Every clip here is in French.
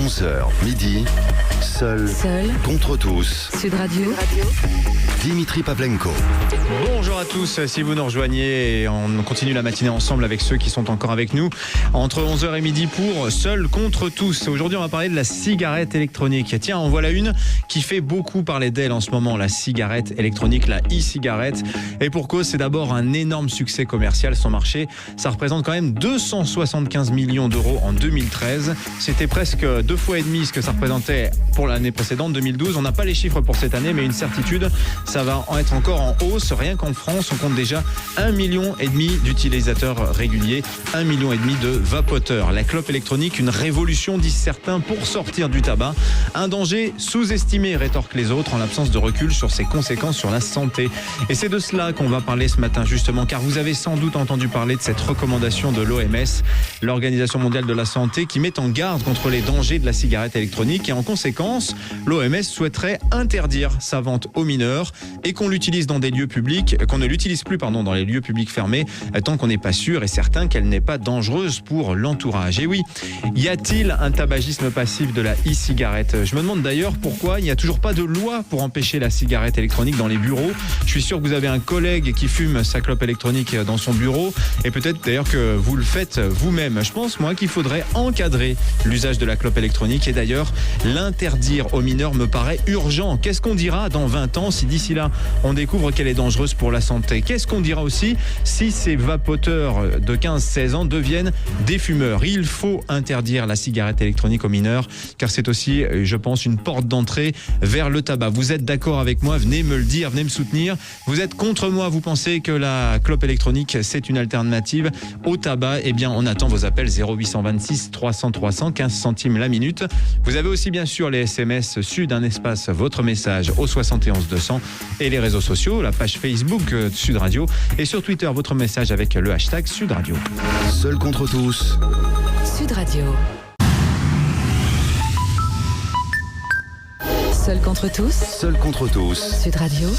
11h midi, seul contre tous. Sud Radio. Dimitri Pavlenko. Bonjour à tous, si vous nous rejoignez, on continue la matinée ensemble avec ceux qui sont encore avec nous entre 11h et midi pour Seul contre tous. Aujourd'hui on va parler de la cigarette électronique. Tiens, en voilà une qui fait beaucoup parler d'elle en ce moment, la cigarette électronique, la e-cigarette. Et pour cause, c'est d'abord un énorme succès commercial. Son marché, ça représente quand même 275 millions d'euros en 2013. C'était presque 2 fois et demi ce que ça représentait pour l'année précédente, 2012. On n'a pas les chiffres pour cette année, mais une certitude, ça va être encore en hausse. Rien qu'en France, on compte déjà 1,5 million d'utilisateurs réguliers, 1,5 million de vapoteurs. La clope électronique, une révolution, disent certains, pour sortir du tabac. Un danger sous-estimé, rétorquent les autres, en l'absence de recul sur ses conséquences sur la santé. Et c'est de cela qu'on va parler ce matin, justement, car vous avez sans doute entendu parler de cette recommandation de l'OMS, l'Organisation mondiale de la santé, qui met en garde contre les dangers de la cigarette électronique. Et en conséquence, l'OMS souhaiterait interdire sa vente aux mineurs et qu'on l'utilise dans des lieux publics, qu'on ne l'utilise plus dans les lieux publics fermés, tant qu'on n'est pas sûr et certain qu'elle n'est pas dangereuse pour l'entourage. Et oui, y a-t-il un tabagisme passif de la e-cigarette ? Je me demande d'ailleurs pourquoi il n'y a toujours pas de loi pour empêcher la cigarette électronique dans les bureaux. Je suis sûr que vous avez un collègue qui fume sa clope électronique dans son bureau, et peut-être d'ailleurs que vous le faites vous-même. Je pense, moi, qu'il faudrait encadrer l'usage de la clope électronique, et d'ailleurs l'interdire aux mineurs me paraît urgent. Qu'est-ce qu'on dira dans 20 ans si d'ici là on découvre qu'elle est dangereuse pour la santé? Qu'est-ce qu'on dira aussi si ces vapoteurs de 15-16 ans deviennent des fumeurs? Il faut interdire la cigarette électronique aux mineurs, car c'est aussi, je pense, une porte d'entrée vers le tabac. Vous êtes d'accord avec moi? Venez me le dire, venez me soutenir. Vous êtes contre moi? Vous pensez que la clope électronique, c'est une alternative au tabac? Eh bien, on attend vos appels 0826 300 300, 15 centimes la minute. Vous avez aussi, bien sûr, les SMS Sud, un espace, votre message au 71 200, et les réseaux sociaux, la page Facebook Sud Radio, et sur Twitter, votre message avec le hashtag Sud Radio. Seul contre tous. Sud Radio. Seul contre tous. Seul contre tous. Sud Radio.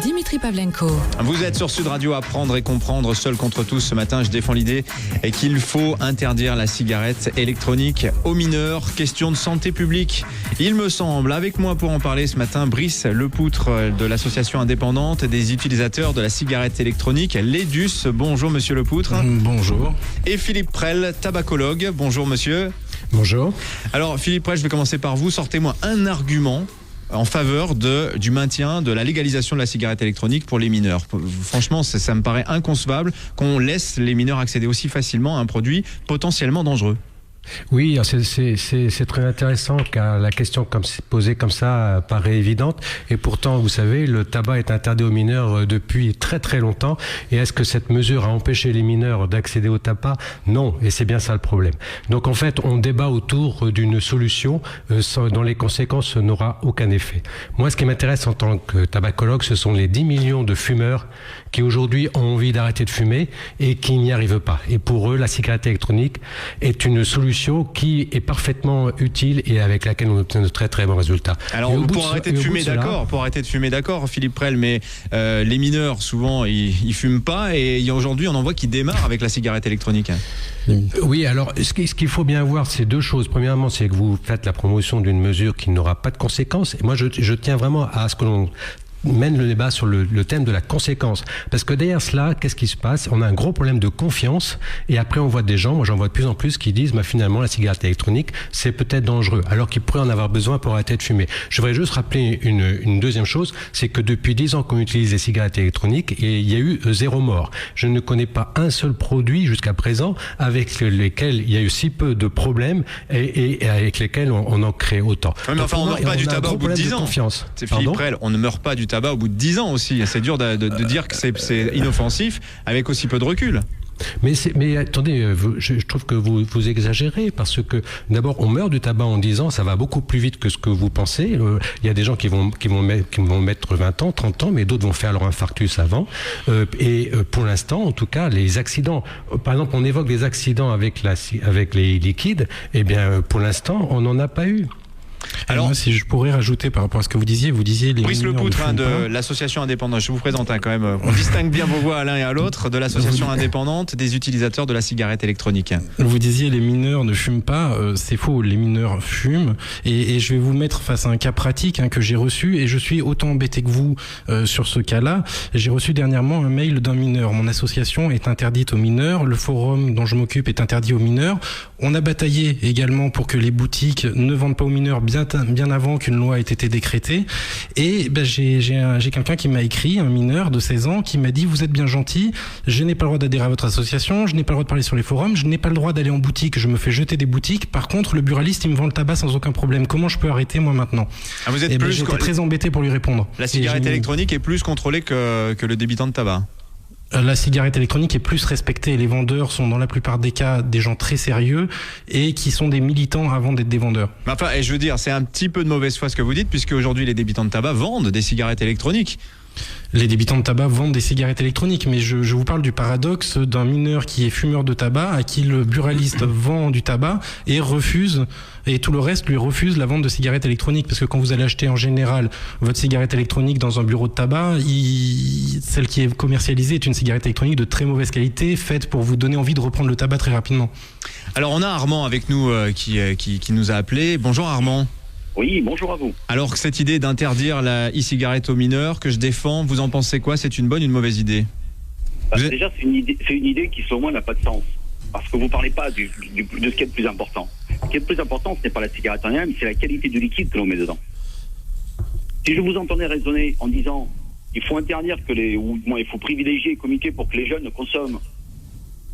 Dimitri Pavlenko. Vous êtes sur Sud Radio, apprendre et comprendre, Seul contre tous. Ce matin, je défends l'idée qu'il faut interdire la cigarette électronique aux mineurs. Question de santé publique, il me semble. Avec moi pour en parler ce matin, Brice Lepoutre de l'association indépendante des utilisateurs de la cigarette électronique, l'EDUS. Bonjour monsieur Lepoutre. Bonjour. Et Philippe Prel, tabacologue. Bonjour monsieur. Bonjour. Alors Philippe Prel, je vais commencer par vous. Sortez-moi un argument en faveur du maintien de la légalisation de la cigarette électronique pour les mineurs. Franchement, ça me paraît inconcevable qu'on laisse les mineurs accéder aussi facilement à un produit potentiellement dangereux. Oui, c'est très intéressant car la question posée comme ça paraît évidente, et pourtant vous savez, le tabac est interdit aux mineurs depuis très très longtemps. Et est-ce que cette mesure a empêché les mineurs d'accéder au tabac? Non, et c'est bien ça le problème. Donc en fait, on débat autour d'une solution dont les conséquences n'aura aucun effet. Moi, ce qui m'intéresse en tant que tabacologue, ce sont les 10 millions de fumeurs qui aujourd'hui ont envie d'arrêter de fumer et qui n'y arrivent pas. Et pour eux, la cigarette électronique est une solution qui est parfaitement utile et avec laquelle on obtient de très très bons résultats. Alors pour arrêter de fumer, d'accord, Philippe Prel, mais les mineurs souvent ils fument pas, et aujourd'hui on en voit qui démarrent avec la cigarette électronique. Oui, alors ce qu'il faut bien voir, c'est deux choses. Premièrement, c'est que vous faites la promotion d'une mesure qui n'aura pas de conséquences. Et moi, je tiens vraiment à ce que l'on mène le débat sur le thème de la conséquence. Parce que derrière cela, qu'est-ce qui se passe? On a un gros problème de confiance, et après on voit des gens, moi j'en vois de plus en plus, qui disent finalement la cigarette électronique c'est peut-être dangereux, alors qu'ils pourraient en avoir besoin pour arrêter de fumer. Je voudrais juste rappeler une deuxième chose, c'est que depuis 10 ans qu'on utilise les cigarettes électroniques, et il y a eu 0 mort. Je ne connais pas un seul produit jusqu'à présent avec lesquels il y a eu si peu de problèmes et avec lesquels on en crée autant. Oui, mais enfin, on ne meurt pas du tabac au bout de 10 ans. C'est Philippe Prel, on ne meurt pas du tabac au bout de 10 ans aussi. C'est dur de dire que c'est inoffensif avec aussi peu de recul. Mais attendez, je trouve que vous exagérez, parce que d'abord on meurt du tabac en 10 ans, ça va beaucoup plus vite que ce que vous pensez. Il y a des gens qui vont mettre 20 ans, 30 ans, mais d'autres vont faire leur infarctus avant. Pour l'instant, en tout cas, les accidents, par exemple, on évoque des accidents avec les liquides, eh bien pour l'instant, on n'en a pas eu. Alors, moi, si je pourrais rajouter par rapport à ce que vous disiez les Brice mineurs Lepoutre, ne fument de pas. l'association indépendante. Je vous présente quand même. On distingue bien vos voix à l'un et à l'autre de l'association indépendante des utilisateurs de la cigarette électronique. Vous disiez les mineurs ne fument pas, c'est faux, les mineurs fument et je vais vous mettre face à un cas pratique que j'ai reçu et je suis autant embêté que vous sur ce cas-là. J'ai reçu dernièrement un mail d'un mineur. Mon association est interdite aux mineurs, le forum dont je m'occupe est interdit aux mineurs. On a bataillé également pour que les boutiques ne vendent pas aux mineurs bien avant qu'une loi ait été décrétée et j'ai quelqu'un qui m'a écrit, un mineur de 16 ans qui m'a dit: vous êtes bien gentil, je n'ai pas le droit d'adhérer à votre association, je n'ai pas le droit de parler sur les forums, je n'ai pas le droit d'aller en boutique, je me fais jeter des boutiques. Par contre, le buraliste, il me vend le tabac sans aucun problème. Comment je peux arrêter moi maintenant? Vous êtes j'étais très embêté pour lui répondre. La cigarette électronique est plus contrôlée que le débitant de tabac. La cigarette électronique est plus respectée. Les vendeurs sont dans la plupart des cas des gens très sérieux et qui sont des militants avant d'être des vendeurs. Enfin, et je veux dire, c'est un petit peu de mauvaise foi ce que vous dites, puisque aujourd'hui les débitants de tabac vendent des cigarettes électroniques. Les débitants de tabac vendent des cigarettes électroniques, mais je vous parle du paradoxe d'un mineur qui est fumeur de tabac, à qui le buraliste vend du tabac et refuse, et tout le reste lui refuse la vente de cigarettes électroniques. Parce que quand vous allez acheter en général votre cigarette électronique dans un bureau de tabac, celle qui est commercialisée est une cigarette électronique de très mauvaise qualité, faite pour vous donner envie de reprendre le tabac très rapidement. Alors on a Armand avec nous qui nous a appelé. Bonjour Armand. Oui, bonjour à vous. Alors cette idée d'interdire la e-cigarette aux mineurs que je défends, vous en pensez quoi? C'est une bonne ou une mauvaise idée? Déjà, c'est une idée qui, selon moi, n'a pas de sens. Parce que vous ne parlez pas de ce qui est le plus important. Ce qui est le plus important, ce n'est pas la cigarette en elle-même, c'est la qualité du liquide que l'on met dedans. Si je vous entendais raisonner en disant il faut interdire ou moins il faut privilégier et communiquer pour que les jeunes ne consomment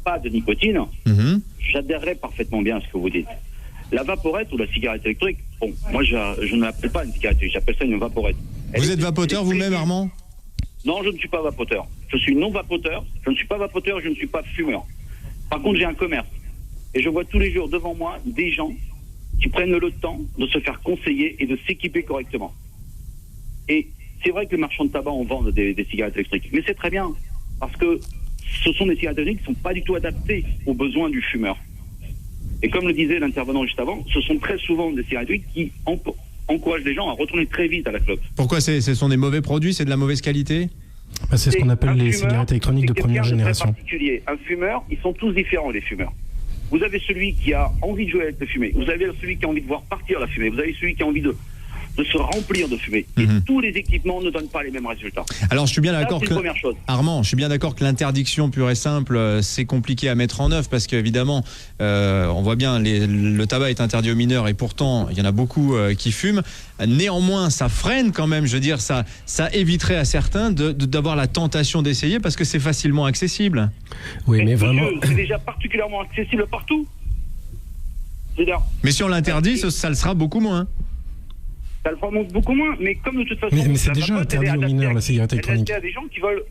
pas de nicotine, j'adhérerais parfaitement bien à ce que vous dites. La vaporette ou la cigarette électrique, bon, moi je ne l'appelle pas une cigarette, j'appelle ça une vaporette. Vous êtes vapoteur vous-même, Armand? Non, je ne suis pas vapoteur. Je suis non vapoteur, je ne suis pas vapoteur, je ne suis pas fumeur. Par contre, j'ai un commerce. Et je vois tous les jours devant moi des gens qui prennent le temps de se faire conseiller et de s'équiper correctement. Et c'est vrai que les marchands de tabac en vendent des cigarettes électriques. Mais c'est très bien, parce que ce sont des cigarettes électriques qui ne sont pas du tout adaptées aux besoins du fumeur. Et comme le disait l'intervenant juste avant, ce sont très souvent des cigarettes électriques qui encouragent les gens à retourner très vite à la clope. Pourquoi ce sont des mauvais produits? C'est de la mauvaise qualité? C'est ce qu'on appelle les cigarettes électroniques de première génération. Particulier. Un fumeur, ils sont tous différents, les fumeurs. Vous avez celui qui a envie de jouer avec la fumée. Vous avez celui qui a envie de voir partir la fumée. Vous avez celui qui a envie de se remplir de fumée. Et tous les équipements ne donnent pas les mêmes résultats. Alors je suis bien d'accord que première chose. Armand, je suis bien d'accord que l'interdiction pure et simple, c'est compliqué à mettre en œuvre parce qu'évidemment, on voit bien le tabac est interdit aux mineurs et pourtant il y en a beaucoup qui fument. Néanmoins, ça freine quand même. Je veux dire, ça éviterait à certains d'avoir la tentation d'essayer parce que c'est facilement accessible. Oui, mais vraiment, c'est déjà particulièrement accessible partout. Mais si on l'interdit, ça le sera beaucoup moins. Ça le fera beaucoup moins, mais comme de toute façon... Mais c'est déjà interdit aux mineurs, la cigarette électronique. Il y a des gens qui veulent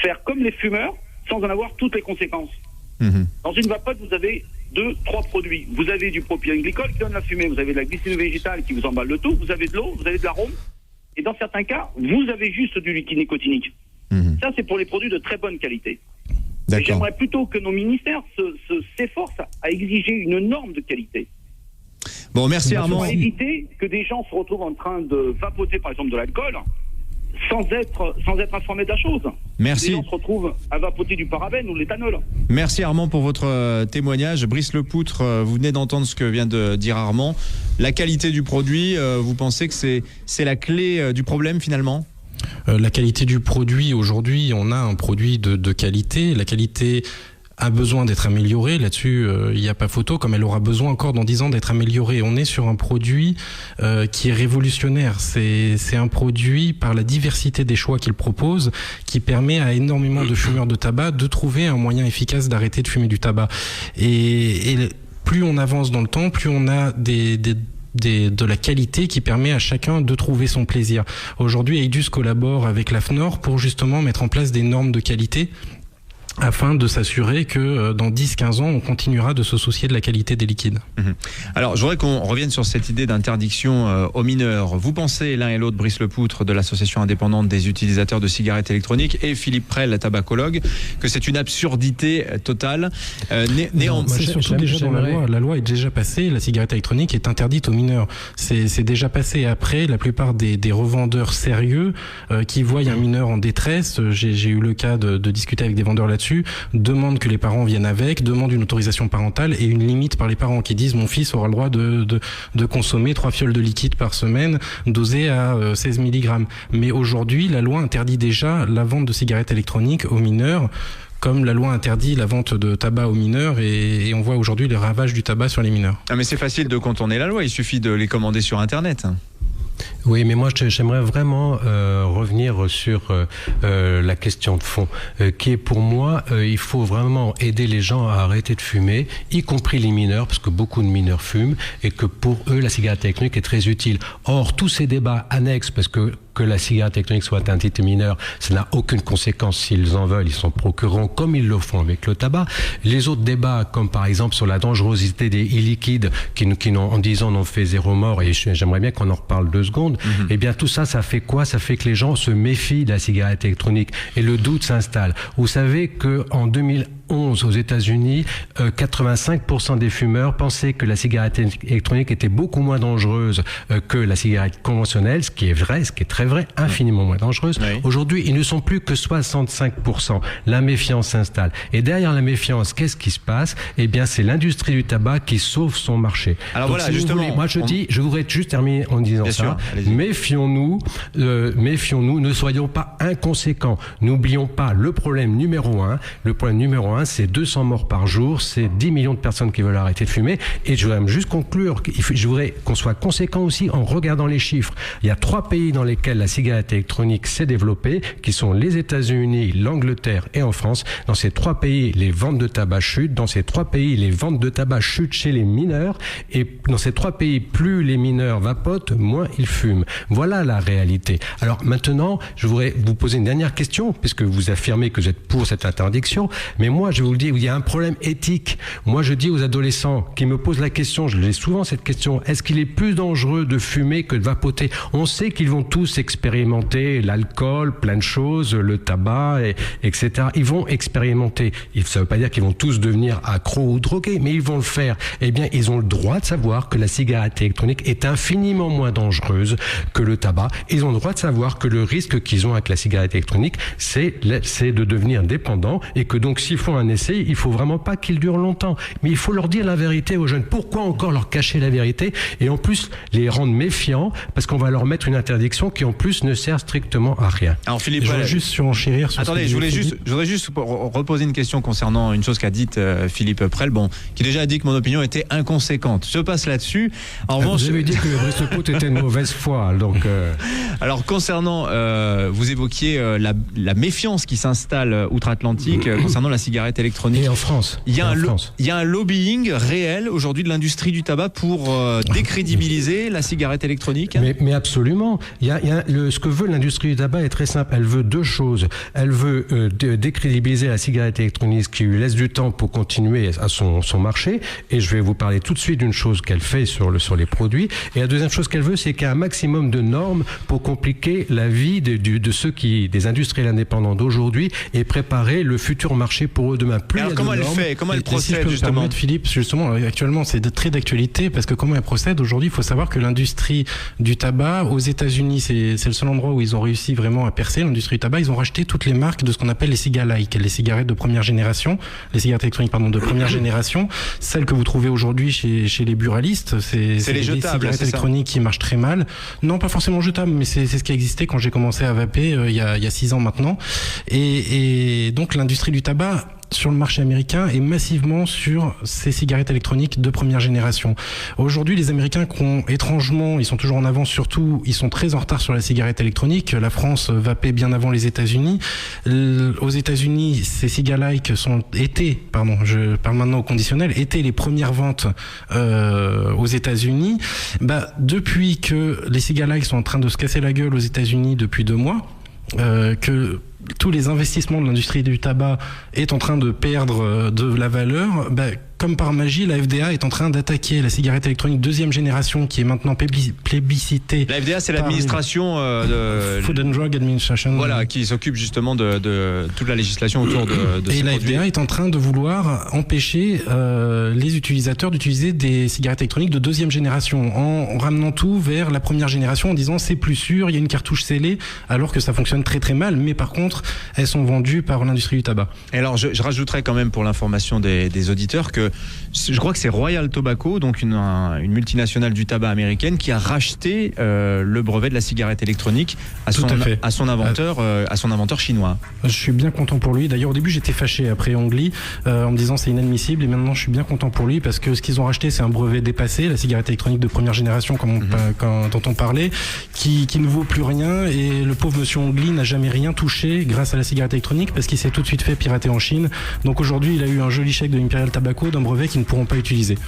faire comme les fumeurs, sans en avoir toutes les conséquences. Dans une vapote, vous avez 2-3 produits. Vous avez du propylène-glycol qui donne la fumée, vous avez de la glycine végétale qui vous emballe le tout, vous avez de l'eau, vous avez de l'arôme, et dans certains cas, vous avez juste du liquide nicotinique. Ça, c'est pour les produits de très bonne qualité. Et j'aimerais plutôt que nos ministères s'efforcent à exiger une norme de qualité. Bon, merci Armand. Pour éviter que des gens se retrouvent en train de vapoter par exemple de l'alcool sans être informés de la chose. Merci. Les gens se retrouvent à vapoter du parabène ou de l'éthanol. Merci Armand pour votre témoignage. Brice Lepoutre, vous venez d'entendre ce que vient de dire Armand. La qualité du produit, vous pensez que c'est la clé du problème finalement ? La qualité du produit, aujourd'hui, on a un produit de qualité. La qualité a besoin d'être améliorée. Là-dessus, il n'y a pas photo, comme elle aura besoin encore dans 10 ans d'être améliorée. On est sur un produit qui est révolutionnaire. C'est un produit, par la diversité des choix qu'il propose, qui permet à énormément de fumeurs de tabac de trouver un moyen efficace d'arrêter de fumer du tabac. Et plus on avance dans le temps, plus on a de la qualité qui permet à chacun de trouver son plaisir. Aujourd'hui, Aidus collabore avec l'AFNOR pour justement mettre en place des normes de qualité afin de s'assurer que dans 10-15 ans, on continuera de se soucier de la qualité des liquides. Alors, je voudrais qu'on revienne sur cette idée d'interdiction aux mineurs. Vous pensez, l'un et l'autre, Brice Lepoutre de l'association indépendante des utilisateurs de cigarettes électroniques et Philippe Prel, tabacologue, que c'est une absurdité totale. Surtout déjà dans la loi est déjà passée, la cigarette électronique est interdite aux mineurs. C'est déjà passé. Après, la plupart des revendeurs sérieux qui voient un mineur en détresse, j'ai eu le cas de discuter avec des vendeurs là-dessus, demande que les parents viennent avec, demande une autorisation parentale et une limite par les parents qui disent mon fils aura le droit de consommer 3 fioles de liquide par semaine dosées à 16 mg. Mais aujourd'hui, la loi interdit déjà la vente de cigarettes électroniques aux mineurs, comme la loi interdit la vente de tabac aux mineurs, et on voit aujourd'hui les ravages du tabac sur les mineurs. Ah, mais c'est facile de contourner la loi, il suffit de les commander sur Internet. Oui, mais moi j'aimerais vraiment revenir sur la question de fond, qui est pour moi, il faut vraiment aider les gens à arrêter de fumer, y compris les mineurs, parce que beaucoup de mineurs fument, et que pour eux la cigarette électronique est très utile. Or, tous ces débats annexes, parce que la cigarette électronique soit interdite aux mineurs, ça n'a aucune conséquence. S'ils en veulent, ils s'en procureront comme ils le font avec le tabac. Les autres débats, comme par exemple sur la dangerosité des e-liquides, qui en 10 ans n'ont fait 0 mort, et j'aimerais bien qu'on en reparle 2 secondes, eh bien tout ça, ça fait quoi? Ça fait que les gens se méfient de la cigarette électronique et le doute s'installe. Vous savez qu'en 2011, aux États-Unis, 85% des fumeurs pensaient que la cigarette électronique était beaucoup moins dangereuse que la cigarette conventionnelle, ce qui est vrai, ce qui est très vrai, infiniment moins dangereuse. Oui. Aujourd'hui, ils ne sont plus que 65%. La méfiance s'installe. Et derrière la méfiance, qu'est-ce qui se passe? Eh bien, c'est l'industrie du tabac qui sauve son marché. Alors donc, voilà, si justement, moi je voudrais juste terminer en disant bien ça. Sûr, méfions-nous, ne soyons pas inconséquents. N'oublions pas le problème numéro 1. Le problème numéro 1, c'est 200 morts par jour, c'est 10 millions de personnes qui veulent arrêter de fumer. Et je voudrais juste conclure, je voudrais qu'on soit conséquent aussi en regardant les chiffres. Il y a 3 pays dans lesquels la cigarette électronique s'est développée, qui sont les États-Unis, l'Angleterre et en France. Dans ces 3 pays, les ventes de tabac chutent. Dans ces 3 pays, les ventes de tabac chutent chez les mineurs. Et dans ces 3 pays, plus les mineurs vapotent, moins ils fument. Voilà la réalité. Alors maintenant, je voudrais vous poser une dernière question, puisque vous affirmez que vous êtes pour cette interdiction. Mais moi, je vous le dis, il y a un problème éthique. Moi, je dis aux adolescents qui me posent la question, je l'ai souvent cette question, est-ce qu'il est plus dangereux de fumer que de vapoter? On sait qu'ils vont tous expérimenter l'alcool, plein de choses, le tabac, etc. Ils vont expérimenter. Ça ne veut pas dire qu'ils vont tous devenir accros ou drogués, mais ils vont le faire. Eh bien, ils ont le droit de savoir que la cigarette électronique est infiniment moins dangereuse que le tabac. Ils ont le droit de savoir que le risque qu'ils ont avec la cigarette électronique, c'est de devenir dépendant, et que donc s'ils font un essai, il faut vraiment pas qu'il dure longtemps. Mais il faut leur dire la vérité aux jeunes. Pourquoi encore leur cacher la vérité? Et en plus, les rendre méfiants, parce qu'on va leur mettre une interdiction qui en plus ne sert strictement à rien. Alors Philippe, je voudrais juste surenchérir sur attendez, je voudrais juste reposer une question concernant une chose qu'a dite Philippe Prel, qui déjà a dit que mon opinion était inconséquente. Je passe là-dessus. En revanche, vous avez dit que Brice Lepoutre était de mauvaise foi, donc. Alors concernant, vous évoquiez la méfiance qui s'installe outre-Atlantique concernant la cigarette électronique. Et en France. Il y a un lobbying réel aujourd'hui de l'industrie du tabac pour décrédibiliser la cigarette électronique. Mais absolument. Ce que veut l'industrie du tabac est très simple. Elle veut 2 choses. Elle veut décrédibiliser la cigarette électronique, ce qui lui laisse du temps pour continuer à son marché. Et je vais vous parler tout de suite d'une chose qu'elle fait sur les produits. Et la deuxième chose qu'elle veut, c'est qu'il y a un maximum de normes pour compliquer la vie des industriels indépendants d'aujourd'hui et préparer le futur marché pour eux demain. Alors comment elle fait? Comment elle procède, si justement? Philippe, justement, actuellement, c'est très d'actualité, parce que comment elle procède aujourd'hui? Il faut savoir que l'industrie du tabac aux États-Unis, c'est le seul endroit où ils ont réussi vraiment à percer l'industrie du tabac. Ils ont racheté toutes les marques de ce qu'on appelle les ciga-like, les cigarettes de première génération, les cigarettes électroniques, de première génération. Celles que vous trouvez aujourd'hui chez les buralistes, c'est les jetables, cigarettes électroniques qui marchent très mal. Non, pas forcément jetables, mais c'est ce qui existait quand j'ai commencé à vaper il y a 6 ans maintenant. Et donc l'industrie du tabac sur le marché américain et massivement sur ces cigarettes électroniques de première génération. Aujourd'hui, les Américains étrangement, ils sont toujours en avance, surtout, ils sont très en retard sur la cigarette électronique. La France vapait bien avant les États-Unis. Aux États-Unis, ces ciga-like je parle maintenant au conditionnel, étaient les premières ventes aux États-Unis. Depuis que les ciga-like sont en train de se casser la gueule aux États-Unis depuis 2 mois, que tous les investissements de l'industrie du tabac est en train de perdre de la valeur, comme par magie, la FDA est en train d'attaquer la cigarette électronique deuxième génération qui est maintenant plébiscitée. La FDA, c'est l'administration Food and Drug Administration. Voilà, qui s'occupe justement de toute la législation autour de ces produits. Et la FDA est en train de vouloir empêcher les utilisateurs d'utiliser des cigarettes électroniques de deuxième génération en ramenant tout vers la première génération en disant c'est plus sûr, il y a une cartouche scellée, alors que ça fonctionne très très mal. Mais par contre, elles sont vendues par l'industrie du tabac. Et alors, je rajouterais quand même pour l'information des auditeurs que je crois que c'est Royal Tobacco, donc une multinationale du tabac américaine, qui a racheté le brevet de la cigarette électronique à son inventeur chinois. Je suis bien content pour lui. D'ailleurs, au début, j'étais fâché après Ongli en me disant c'est inadmissible, et maintenant je suis bien content pour lui parce que ce qu'ils ont racheté, c'est un brevet dépassé, la cigarette électronique de première génération, dont on parlait, qui ne vaut plus rien, et le pauvre monsieur Ongli n'a jamais rien touché grâce à la cigarette électronique parce qu'il s'est tout de suite fait pirater en Chine. Donc aujourd'hui, il a eu un joli chèque de Imperial Tobacco d'un brevet qu'ils ne pourront pas utiliser.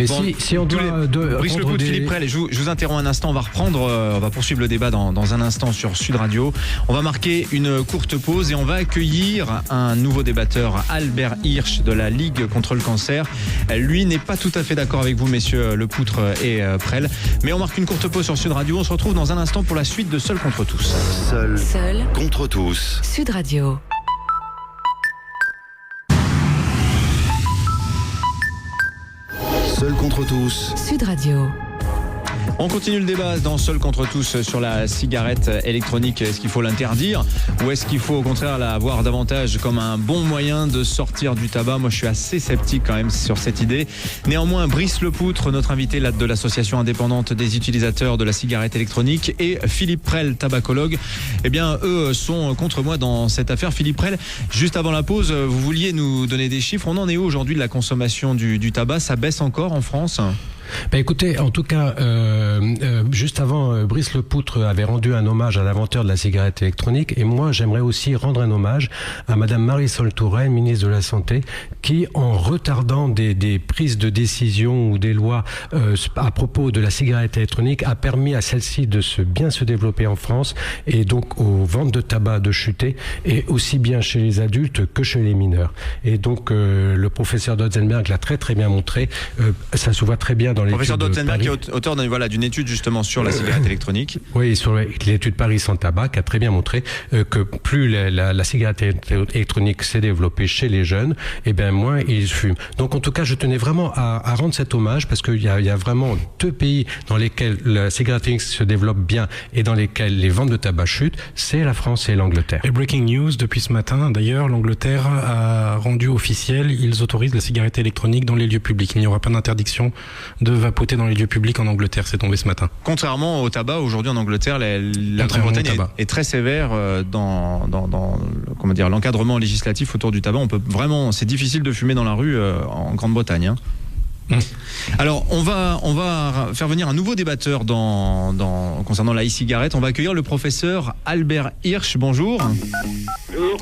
Mais si on doit Brice Lepout, Philippe Prel, je vous interromps un instant, on va poursuivre le débat dans un instant sur Sud Radio. On va marquer une courte pause et on va accueillir un nouveau débatteur, Albert Hirsch de la Ligue contre le cancer. Lui n'est pas tout à fait d'accord avec vous, messieurs Lepoutre et Prel, mais on marque une courte pause sur Sud Radio. On se retrouve dans un instant pour la suite de Seul contre tous. Seul contre tous. Sud Radio. Seul contre tous. Sud Radio. On continue le débat dans Seul contre tous sur la cigarette électronique. Est-ce qu'il faut l'interdire ou est-ce qu'il faut au contraire la voir davantage comme un bon moyen de sortir du tabac? Moi, je suis assez sceptique quand même sur cette idée. Néanmoins, Brice Lepoutre, notre invité de l'association indépendante des utilisateurs de la cigarette électronique, et Philippe Prel, tabacologue, eh bien, eux sont contre moi dans cette affaire. Philippe Prel, juste avant la pause, vous vouliez nous donner des chiffres. On en est où aujourd'hui de la consommation du tabac? Ça baisse encore en France? Écoutez, en tout cas, juste avant, Brice Lepoutre avait rendu un hommage à l'inventeur de la cigarette électronique, et moi j'aimerais aussi rendre un hommage à Madame Marisol Touraine, ministre de la Santé, qui, en retardant des prises de décision ou des lois à propos de la cigarette électronique, a permis à celle-ci de bien se développer en France, et donc aux ventes de tabac de chuter, et aussi bien chez les adultes que chez les mineurs. Et donc le professeur Dotzenberg l'a très très bien montré, ça se voit très bien dans l'étude professeur Dotzenberg, qui est auteur d'une étude justement sur la cigarette électronique. Oui, sur l'étude Paris sans tabac, qui a très bien montré que plus la cigarette électronique s'est développée chez les jeunes, et bien moins ils fument. Donc en tout cas, je tenais vraiment à rendre cet hommage, parce qu'il y a vraiment deux pays dans lesquels la cigarette électronique se développe bien et dans lesquels les ventes de tabac chutent, c'est la France et l'Angleterre. Et breaking news, depuis ce matin, d'ailleurs, l'Angleterre a rendu officiel, ils autorisent la cigarette électronique dans les lieux publics. Il n'y aura pas d'interdiction de vapoter dans les lieux publics en Angleterre, c'est tombé ce matin. Contrairement au tabac, aujourd'hui en Angleterre, la Grande-Bretagne est très sévère dans l'encadrement législatif autour du tabac. C'est difficile de fumer dans la rue en Grande-Bretagne. Alors, on va faire venir un nouveau débatteur concernant la e-cigarette. On va accueillir le professeur Albert Hirsch. Bonjour. Bonjour.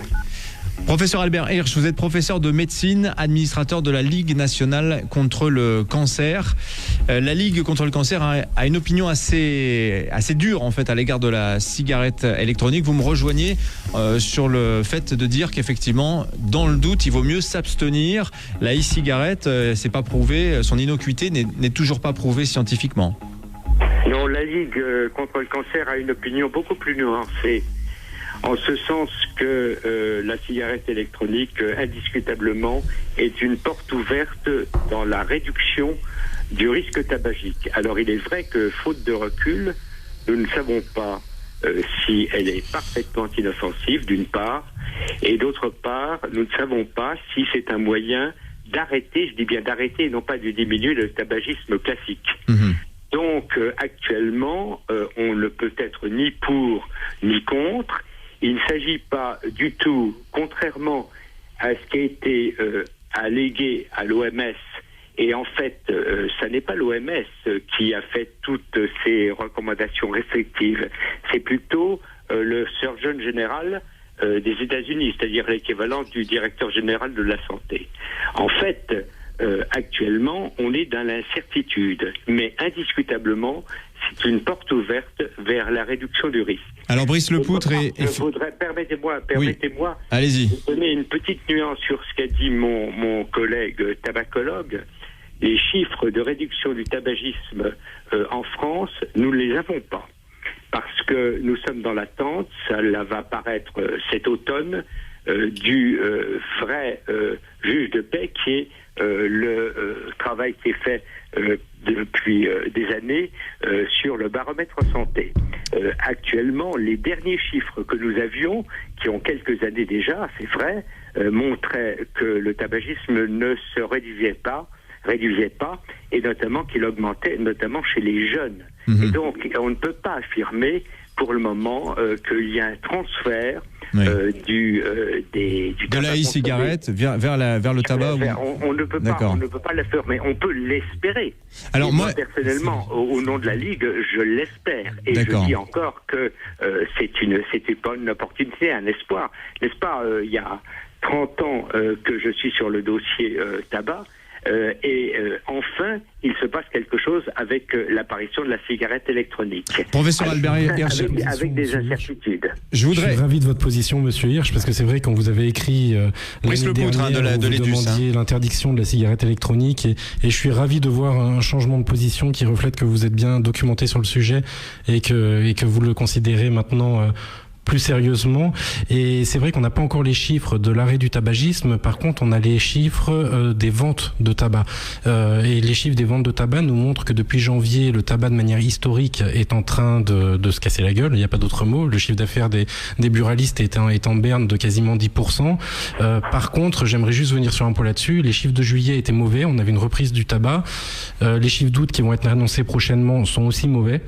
Professeur Albert Hirsch, vous êtes professeur de médecine, administrateur de la Ligue nationale contre le cancer. La Ligue contre le cancer a une opinion assez dure en fait à l'égard de la cigarette électronique. Vous me rejoignez sur le fait de dire qu'effectivement, dans le doute, il vaut mieux s'abstenir. La e-cigarette, c'est pas prouvé, son innocuité n'est toujours pas prouvée scientifiquement. Non, la Ligue contre le cancer a une opinion beaucoup plus nuancée. En ce sens que la cigarette électronique, indiscutablement, est une porte ouverte dans la réduction du risque tabagique. Alors il est vrai que, faute de recul, nous ne savons pas si elle est parfaitement inoffensive, d'une part, et d'autre part, nous ne savons pas si c'est un moyen d'arrêter, je dis bien d'arrêter, et non pas de diminuer le tabagisme classique. Donc actuellement, on ne peut être ni pour ni contre. Il ne s'agit pas du tout, contrairement à ce qui a été allégué à l'OMS, et en fait, ça n'est pas l'OMS qui a fait toutes ces recommandations restrictives, c'est plutôt le Surgeon General des États-Unis, c'est-à-dire l'équivalent du directeur général de la santé. En fait, actuellement, on est dans l'incertitude. Mais indiscutablement, c'est une porte ouverte vers la réduction du risque. Alors Brice Lepoutre Permettez-moi allez-y. de donner une petite nuance sur ce qu'a dit mon collègue tabacologue. Les chiffres de réduction du tabagisme en France, nous ne les avons pas. Parce que nous sommes dans l'attente, ça va apparaître cet automne, du vrai juge de paix qui est le travail qui est fait depuis des années sur le baromètre santé. Actuellement, les derniers chiffres que nous avions, qui ont quelques années déjà, c'est vrai, montraient que le tabagisme ne se réduisait pas, et notamment qu'il augmentait, notamment chez les jeunes. Et donc, on ne peut pas affirmer pour le moment qu'il y a un transfert du de la e-cigarette vers le tabac. On ne peut pas le faire, mais on peut l'espérer. Alors moi, personnellement, au nom de la Ligue, je l'espère. Et je dis encore que c'était pas une opportunité, un espoir. N'est-ce pas, il y a 30 ans que je suis sur le dossier tabac. Enfin, il se passe quelque chose avec l'apparition de la cigarette électronique. Professeur Albert Hirsch, avec des incertitudes. Je suis ravi de votre position, Monsieur Hirsch, parce que c'est vrai quand vous avez écrit l'année dernière, vous demandiez l'interdiction de la cigarette électronique, et je suis ravi de voir un changement de position qui reflète que vous êtes bien documenté sur le sujet et que vous le considérez maintenant plus sérieusement. Et c'est vrai qu'on n'a pas encore les chiffres de l'arrêt du tabagisme. Par contre, on a les chiffres des ventes de tabac. Et les chiffres des ventes de tabac nous montrent que depuis janvier, le tabac de manière historique est en train de se casser la gueule. Il n'y a pas d'autre mot. Le chiffre d'affaires des buralistes est en berne de quasiment 10%. Par contre, j'aimerais juste venir sur un point là-dessus. Les chiffres de juillet étaient mauvais. On avait une reprise du tabac. Les chiffres d'août qui vont être annoncés prochainement sont aussi mauvais.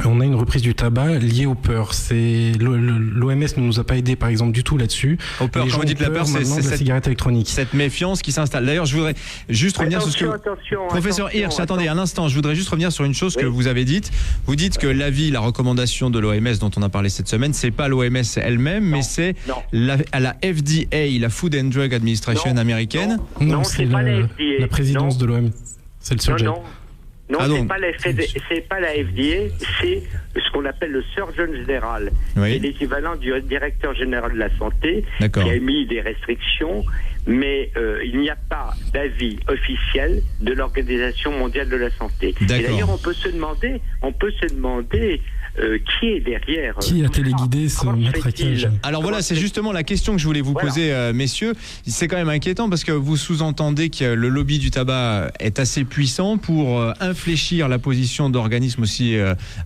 On a une reprise du tabac liée aux peurs. L'OMS ne nous a pas aidé, par exemple, du tout là-dessus. Aux peurs, quand vous dites la peur, c'est la cigarette électronique. Cette méfiance qui s'installe. D'ailleurs, je voudrais juste revenir sur ce que... Professeur Hirsch, attendez un instant, je voudrais juste revenir sur une chose que vous avez dite. Vous dites que la recommandation de l'OMS dont on a parlé cette semaine, c'est pas l'OMS elle-même, mais c'est la FDA, la Food and Drug Administration américaine. Non, c'est la présidence de l'OMS. C'est le sujet. Non, c'est pas la FDA, c'est ce qu'on appelle le Surgeon Général. C'est l'équivalent du directeur général de la santé qui a mis des restrictions, mais il n'y a pas d'avis officiel de l'Organisation mondiale de la santé. Et d'ailleurs, on peut se demander qui est derrière. Qui a téléguidé ce matraquage? Alors voilà, c'est justement la question que je voulais vous poser, messieurs. C'est quand même inquiétant parce que vous sous-entendez que le lobby du tabac est assez puissant pour infléchir la position d'organismes aussi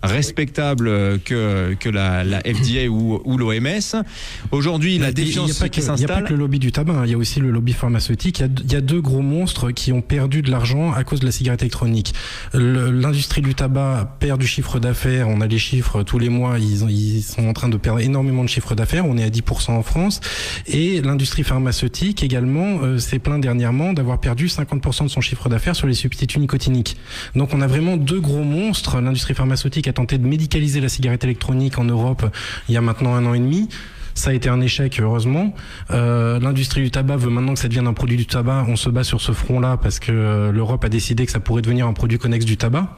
respectables que la FDA ou l'OMS. Aujourd'hui, la défiance qui s'installe... Il n'y a pas que le lobby du tabac, il y a aussi le lobby pharmaceutique. Il y a deux gros monstres qui ont perdu de l'argent à cause de la cigarette électronique. L'industrie du tabac perd du chiffre d'affaires. On a les chiffres tous les mois, ils sont en train de perdre énormément de chiffre d'affaires. On est à 10% en France. Et l'industrie pharmaceutique également s'est plaint dernièrement d'avoir perdu 50% de son chiffre d'affaires sur les substituts nicotiniques. Donc on a vraiment deux gros monstres. L'industrie pharmaceutique a tenté de médicaliser la cigarette électronique en Europe il y a maintenant 1 an et demi. Ça a été un échec, heureusement. L'industrie du tabac veut maintenant que ça devienne un produit du tabac. On se bat sur ce front-là parce que l'Europe a décidé que ça pourrait devenir un produit connexe du tabac.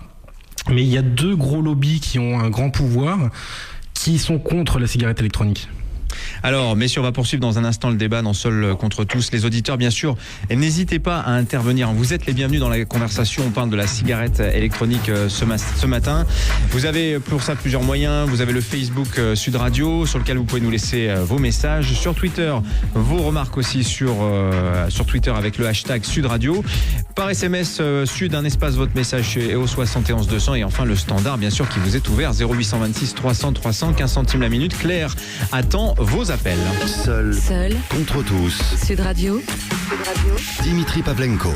Mais il y a deux gros lobbies qui ont un grand pouvoir, qui sont contre la cigarette électronique. Alors, messieurs, on va poursuivre dans un instant le débat dans Seul contre tous. Les auditeurs, bien sûr, n'hésitez pas à intervenir. Vous êtes les bienvenus dans la conversation. On parle de la cigarette électronique ce matin. Vous avez pour ça plusieurs moyens. Vous avez le Facebook Sud Radio, sur lequel vous pouvez nous laisser vos messages. Sur Twitter, vos remarques aussi sur Twitter avec le hashtag Sud Radio. Par SMS, Sud, un espace, votre message chez EO 71 200. Et enfin, le standard, bien sûr, qui vous est ouvert, 0826 300 300, 15 centimes la minute. Claire attend vos appels. Seul contre tous. Sud Radio. Dimitri Pavlenko.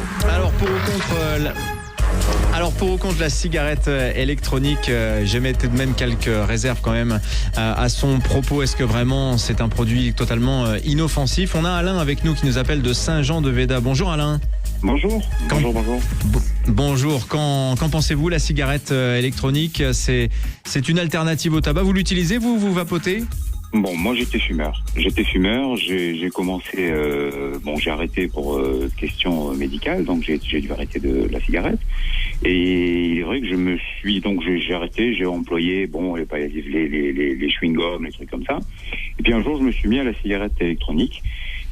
Alors pour ou contre la cigarette électronique, j'émets tout de même quelques réserves quand même à son propos. Est-ce que vraiment c'est un produit totalement inoffensif? On a Alain avec nous qui nous appelle de Saint-Jean-de-Véda. Bonjour Alain. Bonjour. Bonjour. Qu'en pensez-vous? La cigarette électronique, c'est une alternative au tabac. Vous l'utilisez, vous vapotez? Bon, moi j'étais fumeur. J'ai commencé, j'ai arrêté pour question médicale, donc j'ai dû arrêter de la cigarette. Et il est vrai que j'ai arrêté, j'ai employé, les chewing-gums, les trucs comme ça. Et puis un jour, je me suis mis à la cigarette électronique,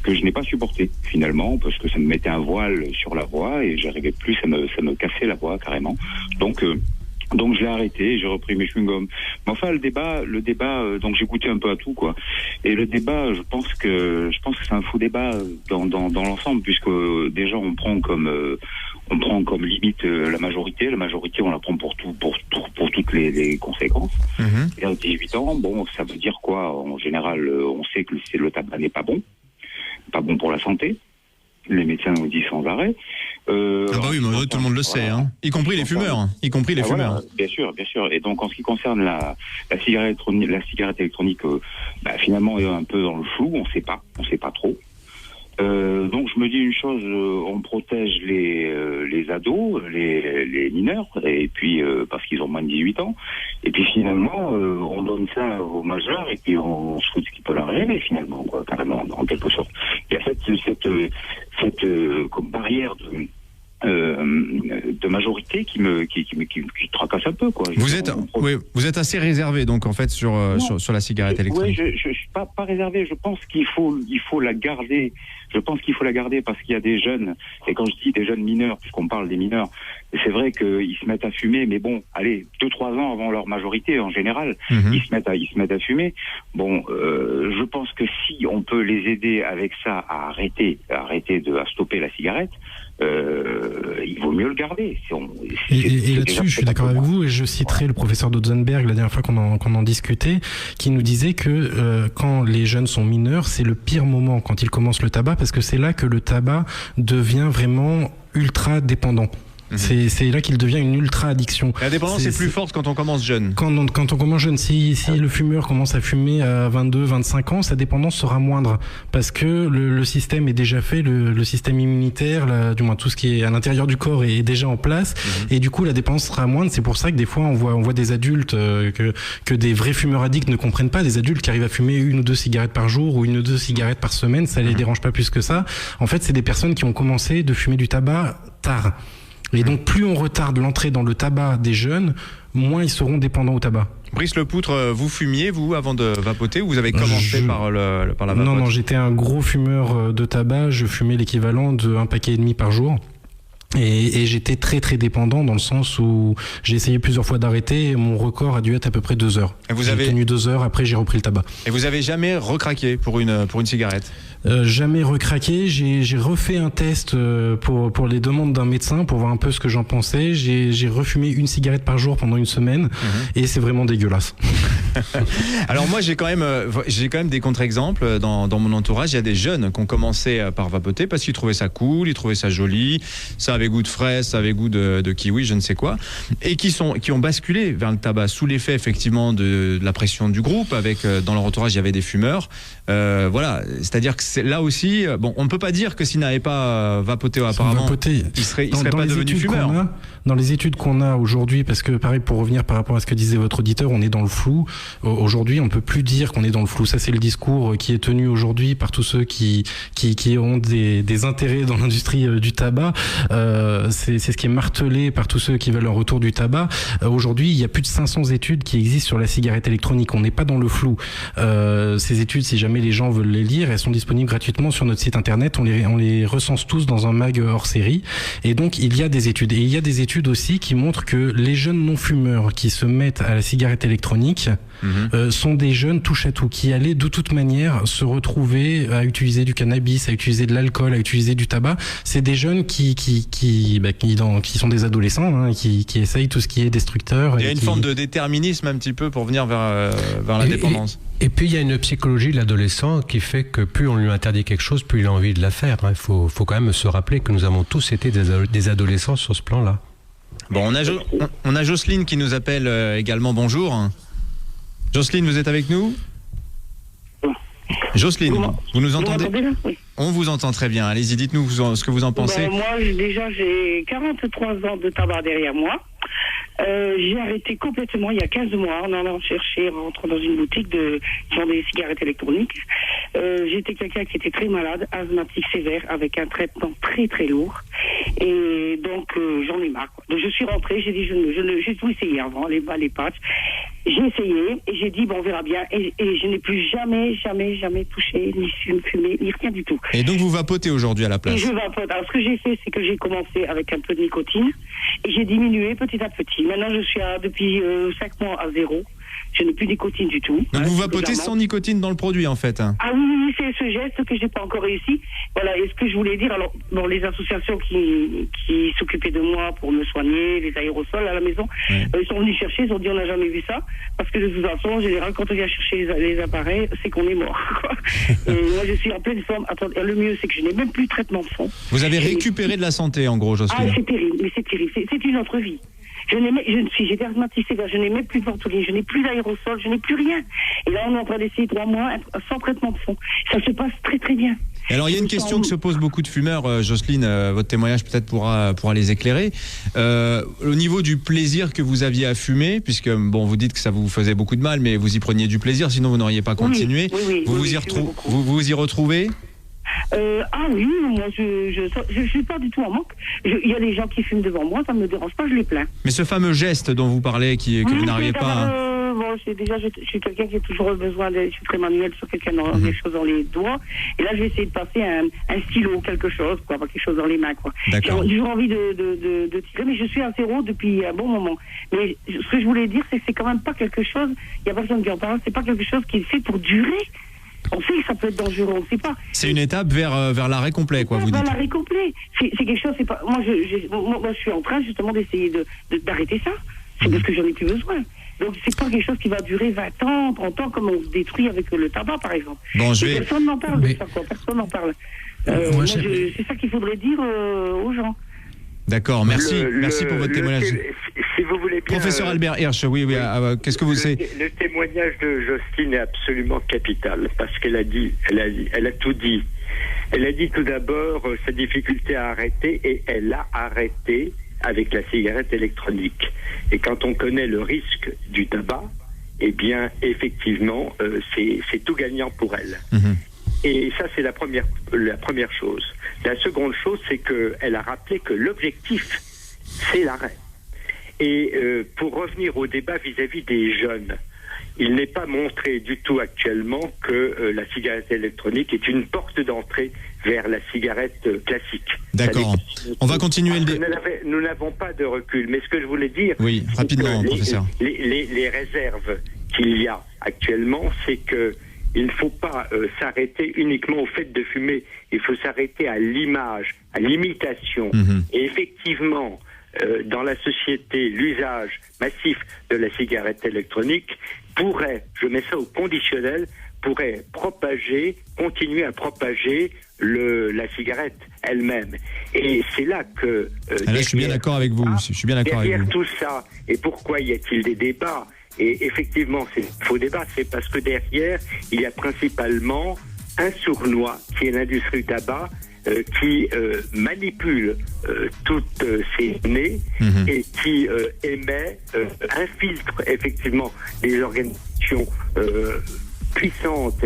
que je n'ai pas supporté finalement, parce que ça me mettait un voile sur la voix et j'arrivais plus, ça me cassait la voix carrément. Donc je l'ai arrêté, j'ai repris mes chewing-gums. Mais enfin, le débat, donc j'ai goûté un peu à tout, quoi. Et le débat, je pense que c'est un faux débat dans l'ensemble, puisque déjà on prend comme limite la majorité. La majorité, on la prend pour toutes les conséquences. Et à 18 ans, bon, ça veut dire quoi? En général, on sait que le tabac n'est pas bon pour la santé. Les médecins nous disent sans arrêt. Oui, mais tout le monde le sait, hein. Y compris les fumeurs. Voilà, bien sûr. Et donc, en ce qui concerne la cigarette électronique, finalement, est un peu dans le flou. On sait pas trop. Donc, je me dis une chose, on protège les ados, les mineurs, et puis parce qu'ils ont moins de 18 ans. Et puis finalement, on donne ça aux majeurs, et puis on se fout de ce qui peut leur arriver finalement, quoi, carrément, en quelque sorte. Il y a cette comme barrière de majorité qui tracasse un peu, quoi. Vous êtes assez réservé donc en fait sur la cigarette électronique. Oui, je suis pas réservé. Je pense qu'il faut la garder. Je pense qu'il faut la garder parce qu'il y a des jeunes, et quand je dis des jeunes mineurs, puisqu'on parle des mineurs, c'est vrai qu'ils se mettent à fumer, mais bon, allez, 2-3 ans avant leur majorité en général, ils se mettent à fumer. Bon, je pense que si on peut les aider avec ça à stopper la cigarette, il vaut mieux le garder. Et là-dessus, je suis d'accord avec vous, et je citerai le professeur Dotzenberg la dernière fois qu'on en discutait, qui nous disait que quand les jeunes sont mineurs, c'est le pire moment quand ils commencent le tabac, parce que c'est là que le tabac devient vraiment ultra dépendant. C'est là qu'il devient une ultra addiction. La dépendance est plus forte quand on commence jeune. Quand on commence jeune, si le fumeur commence à fumer à 22, 25 ans, sa dépendance sera moindre parce que le système est déjà fait, le système immunitaire, du moins tout ce qui est à l'intérieur du corps est déjà en place, et du coup la dépendance sera moindre. C'est pour ça que des fois on voit des adultes que des vrais fumeurs addicts ne comprennent pas, des adultes qui arrivent à fumer 1 ou 2 cigarettes par jour ou 1 ou 2 cigarettes par semaine, ça les dérange pas plus que ça. En fait, c'est des personnes qui ont commencé de fumer du tabac tard. Et donc, plus on retarde l'entrée dans le tabac des jeunes, moins ils seront dépendants au tabac. Brice Lepoutre, vous fumiez, vous, avant de vapoter, ou vous avez commencé par la vapote? Non, j'étais un gros fumeur de tabac. Je fumais l'équivalent d'1,5 paquet par jour. Et j'étais très très dépendant dans le sens où j'ai essayé plusieurs fois d'arrêter et mon record a dû être à peu près 2 heures. J'ai tenu 2 heures, après j'ai repris le tabac. Et vous avez jamais recraqué pour une cigarette? Jamais recraqué. J'ai refait un test pour les demandes d'un médecin pour voir un peu ce que j'en pensais. J'ai refumé 1 cigarette par jour pendant 1 semaine et c'est vraiment dégueulasse. Alors moi j'ai quand même des contre-exemples dans mon entourage. Il y a des jeunes qui ont commencé par vapoter parce qu'ils trouvaient ça cool, ils trouvaient ça joli, ça avait goût de fraise, ça avait goût de kiwi, je ne sais quoi, et qui ont basculé vers le tabac sous l'effet effectivement de la pression du groupe. Avec dans leur entourage il y avait des fumeurs. Voilà, c'est-à-dire que là aussi, bon, on ne peut pas dire que s'ils n'avaient pas vapoté apparemment, ils seraient pas devenus fumeurs. Dans les études qu'on a aujourd'hui, parce que pareil, pour revenir par rapport à ce que disait votre auditeur, on est dans le flou. Aujourd'hui, on ne peut plus dire qu'on est dans le flou. Ça, c'est le discours qui est tenu aujourd'hui par tous ceux qui ont des intérêts dans l'industrie du tabac. C'est ce qui est martelé par tous ceux qui veulent un retour du tabac. Aujourd'hui, il y a plus de 500 études qui existent sur la cigarette électronique. On n'est pas dans le flou. Ces études, si jamais les gens veulent les lire, elles sont disponibles gratuitement sur notre site internet. On les recense tous dans un mag hors série. Et donc, il y a des études. Et il y a des études aussi qui montrent que les jeunes non-fumeurs qui se mettent à la cigarette électronique sont des jeunes touche à tout, qui allaient de toute manière se retrouver à utiliser du cannabis, à utiliser de l'alcool, à utiliser du tabac. C'est des jeunes qui sont des adolescents, qui essayent tout ce qui est destructeur. Il y a une forme de déterminisme un petit peu pour venir vers la dépendance. Et puis il y a une psychologie de l'adolescent qui fait que plus on lui interdit quelque chose, plus il a envie de la faire. Il faut quand même se rappeler que nous avons tous été des adolescents sur ce plan-là. Bon, on a Jocelyne qui nous appelle également. Bonjour. Jocelyne, vous êtes avec nous? Jocelyne, vous nous entendez? Oui. On vous entend très bien. Allez-y, dites-nous ce que vous en pensez. Moi, déjà, j'ai 43 ans de tabac derrière moi. J'ai arrêté complètement il y a 15 mois en allant chercher, en rentrant dans une boutique qui vend des cigarettes électroniques. J'étais quelqu'un qui était très malade, asthmatique sévère, avec un traitement très très lourd. Et donc j'en ai marre, quoi. Donc je suis rentrée, j'ai dit j'ai tout essayé avant, les balles, les patchs. J'ai essayé et j'ai dit bon, on verra bien. Et je n'ai plus jamais touché, ni fumé, ni rien du tout. Et donc vous vapotez aujourd'hui à la place? Et je vapote. Alors ce que j'ai fait, c'est que j'ai commencé avec un peu de nicotine et j'ai diminué petit à petit. Maintenant je suis depuis 5 mois à 0. Je n'ai plus de nicotine du tout. Donc vous vapotez sans nicotine dans le produit en fait? Ah oui, c'est ce geste que j'ai pas encore réussi. Voilà, et ce que je voulais dire, alors, bon, les associations qui s'occupaient de moi pour me soigner, les aérosols à la maison, ils sont venus chercher, ils ont dit on n'a jamais vu ça, parce que de toute façon, en général, quand on vient chercher les appareils, c'est qu'on est mort, quoi. Et moi, je suis en pleine forme. Attendez, le mieux, c'est que je n'ai même plus de traitement de fond. Vous avez récupéré de la santé, en gros, Jocelyne. Ah, c'est terrible, mais c'est terrible. C'est une autre vie. J'étais asthmatique sévère, je n'ai même plus de ventoline, je n'ai plus d'aérosol, je n'ai plus rien. Et là, on est en train d'essayer 3 mois sans traitement de fond. Ça se passe très très bien. Et alors, il y a une question que se posent beaucoup de fumeurs, Jocelyne, votre témoignage peut-être pourra les éclairer. Au niveau du plaisir que vous aviez à fumer, puisque bon, vous dites que ça vous faisait beaucoup de mal, mais vous y preniez du plaisir, sinon vous n'auriez pas continué. Vous vous y retrouvez? Ah oui, moi je suis pas du tout en manque. Il y a des gens qui fument devant moi, ça me dérange pas, je les plains. Mais ce fameux geste dont vous parlez, que vous n'arrivez pas... Bon, je suis quelqu'un qui a toujours besoin je suis très manuel sur quelqu'un dans des choses dans les doigts. Et là, je vais essayer de passer un stylo, quelque chose, quoi, avoir quelque chose dans les mains, quoi. J'ai toujours envie de tirer, mais je suis à 0 depuis un bon moment. Mais ce que je voulais dire, c'est que c'est quand même pas quelque chose, il y a personne qui en parle, c'est pas quelque chose qui est fait pour durer. On sait que ça peut être dangereux, on ne sait pas. C'est une étape vers l'arrêt complet, quoi, vous dites. Vers l'arrêt complet. C'est quelque chose, c'est pas... Moi, je suis en train, justement, d'essayer d'arrêter ça. C'est parce que j'en ai plus besoin. Donc, c'est pas quelque chose qui va durer 20 ans, 30 ans, comme on se détruit avec le tabac, par exemple. Bon, personne n'en parle de ça, quoi. Personne n'en parle. C'est ça qu'il faudrait dire aux gens. D'accord, merci pour votre témoignage. Si vous voulez bien, Professeur Albert Hirsch, oui, qu'est-ce que vous savez? Le témoignage de Jocelyne est absolument capital, parce qu'elle a tout dit. Elle a dit tout d'abord sa difficulté à arrêter, et elle a arrêté avec la cigarette électronique. Et quand on connaît le risque du tabac, eh bien, effectivement, c'est tout gagnant pour elle. Et ça, c'est la première chose. La seconde chose, c'est qu'elle a rappelé que l'objectif, c'est l'arrêt. Et pour revenir au débat vis-à-vis des jeunes, il n'est pas montré du tout actuellement que la cigarette électronique est une porte d'entrée vers la cigarette classique. D'accord. On va continuer le débat. Nous n'avons pas de recul. Mais ce que je voulais dire... Oui, rapidement, professeur. Les réserves qu'il y a actuellement, c'est que il ne faut pas s'arrêter uniquement au fait de fumer. Il faut s'arrêter à l'image, à l'imitation. Et effectivement, dans la société, l'usage massif de la cigarette électronique pourrait, je mets ça au conditionnel, pourrait continuer à propager la cigarette elle-même. Et c'est là que... là, je suis bien d'accord avec vous. Derrière tout ça, et pourquoi y a-t-il des débats ? Et effectivement, c'est un faux débat, c'est parce que derrière, il y a principalement un sournois qui est l'industrie du tabac, qui manipule toutes ces données et qui infiltre effectivement des organisations puissante,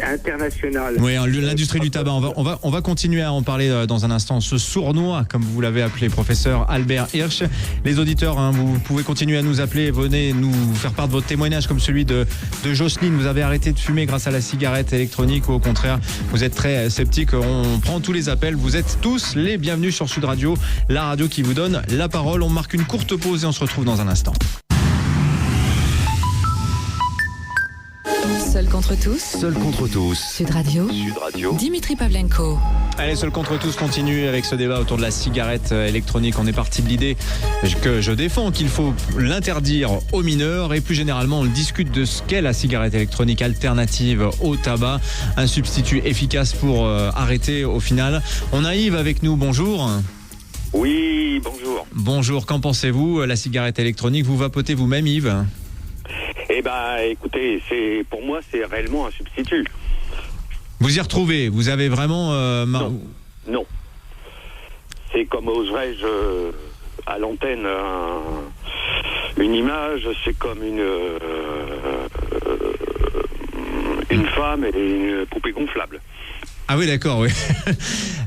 internationale. Oui, l'industrie du tabac, on va continuer à en parler dans un instant. Ce sournois, comme vous l'avez appelé, professeur Albert Hirsch. Les auditeurs, vous pouvez continuer à nous appeler, venez nous faire part de votre témoignage comme celui de Jocelyne. Vous avez arrêté de fumer grâce à la cigarette électronique ou au contraire, vous êtes très sceptique. On prend tous les appels. Vous êtes tous les bienvenus sur Sud Radio, la radio qui vous donne la parole. On marque une courte pause et on se retrouve dans un instant. Seul contre tous. Seul contre tous. Sud Radio. Dimitri Pavlenko. Allez, Seul contre tous continue avec ce débat autour de la cigarette électronique. On est parti de l'idée que je défends qu'il faut l'interdire aux mineurs et plus généralement on discute de ce qu'est la cigarette électronique alternative au tabac, un substitut efficace pour arrêter au final. On a Yves avec nous, bonjour. Oui, bonjour. Bonjour, qu'en pensez-vous, la cigarette électronique? Vous vapotez vous-même, Yves? Eh ben, écoutez, pour moi, c'est réellement un substitut. Vous y retrouvez? Vous avez vraiment... Non. C'est comme oserais-je à l'antenne Une image, c'est comme une femme et une poupée gonflable. Ah oui, d'accord, oui.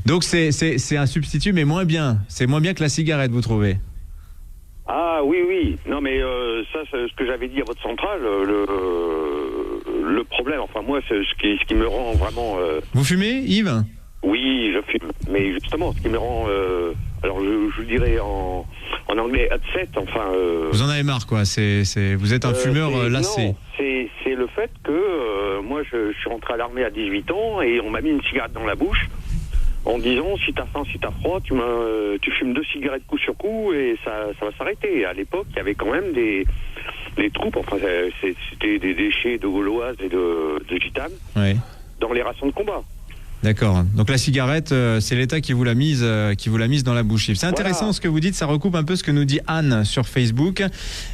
Donc c'est un substitut, mais moins bien. C'est moins bien que la cigarette, vous trouvez? Ah oui. Non mais ça, c'est ce que j'avais dit à votre centrale, le problème, enfin moi, c'est ce qui me rend vraiment... Vous fumez, Yves? Oui, je fume. Mais justement, ce qui me rend... alors je dirais en anglais upset, enfin... Vous en avez marre, quoi. Vous êtes un fumeur lassé. Non, c'est le fait que moi, je suis rentré à l'armée à 18 ans et on m'a mis une cigarette dans la bouche en disant, si t'as faim, si t'as froid, tu fumes 2 cigarettes coup sur coup et ça va s'arrêter. À l'époque, il y avait quand même des troupes, enfin c'était des déchets de Gauloises et de Gitanes dans les rations de combat. D'accord. Donc la cigarette, c'est l'État qui vous l'a mise dans la bouche. C'est intéressant ce que vous dites, ça recoupe un peu ce que nous dit Anne sur Facebook.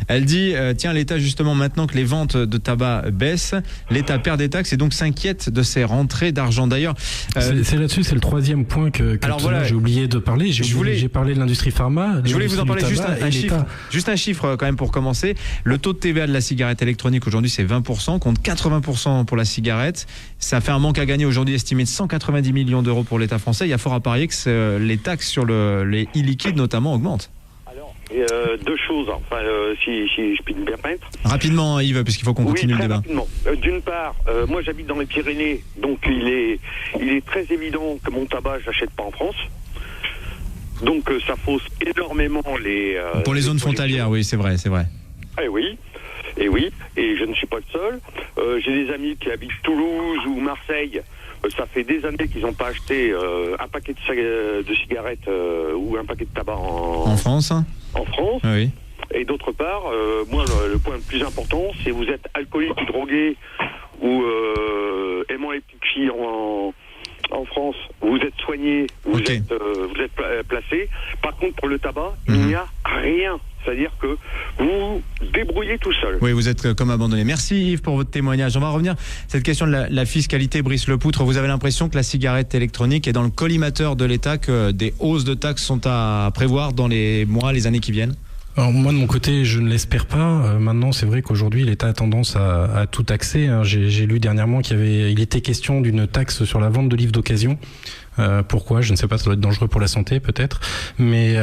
Elle dit tiens, l'État, justement, maintenant que les ventes de tabac baissent, l'État perd des taxes et donc s'inquiète de ses rentrées d'argent. D'ailleurs, c'est là-dessus, c'est le 3e point que j'ai oublié de parler. J'ai parlé de l'industrie pharma. Je voulais vous en parler, juste un chiffre quand même pour commencer. Le taux de TVA de la cigarette électronique aujourd'hui, c'est 20%, contre 80% pour la cigarette. Ça fait un manque à gagner aujourd'hui estimé de 190 millions d'euros pour l'État français. Il y a fort à parier que les taxes sur les e-liquides notamment augmentent. Alors, 2 choses, enfin, si je puis me permettre. Rapidement, Yves, puisqu'il faut qu'on continue le débat. Rapidement. D'une part, moi j'habite dans les Pyrénées, donc il est très évident que mon tabac, je l'achète pas en France. Donc ça fausse énormément les... pour les zones frontalières, oui, c'est vrai. Et oui, et je ne suis pas le seul. J'ai des amis qui habitent Toulouse ou Marseille. Ça fait des années qu'ils n'ont pas acheté un paquet de cigarettes ou un paquet de tabac en France. En France. Oui. Et d'autre part, moi, le point le plus important, c'est vous êtes alcoolique ou drogué ou aimant les petites filles en France, vous êtes soigné, vous êtes placé. Par contre, pour le tabac, il n'y a rien. C'est-à-dire que vous vous débrouillez tout seul. Oui, vous êtes comme abandonné. Merci Yves pour votre témoignage. On va revenir à cette question de la fiscalité. Brice Lepoutre, vous avez l'impression que la cigarette électronique est dans le collimateur de l'État, que des hausses de taxes sont à prévoir dans les mois, les années qui viennent? Alors moi de mon côté, je ne l'espère pas. Maintenant, c'est vrai qu'aujourd'hui, l'État a tendance à tout taxer. J'ai lu dernièrement il était question d'une taxe sur la vente de livres d'occasion. Pourquoi? Je ne sais pas, ça doit être dangereux pour la santé peut-être, mais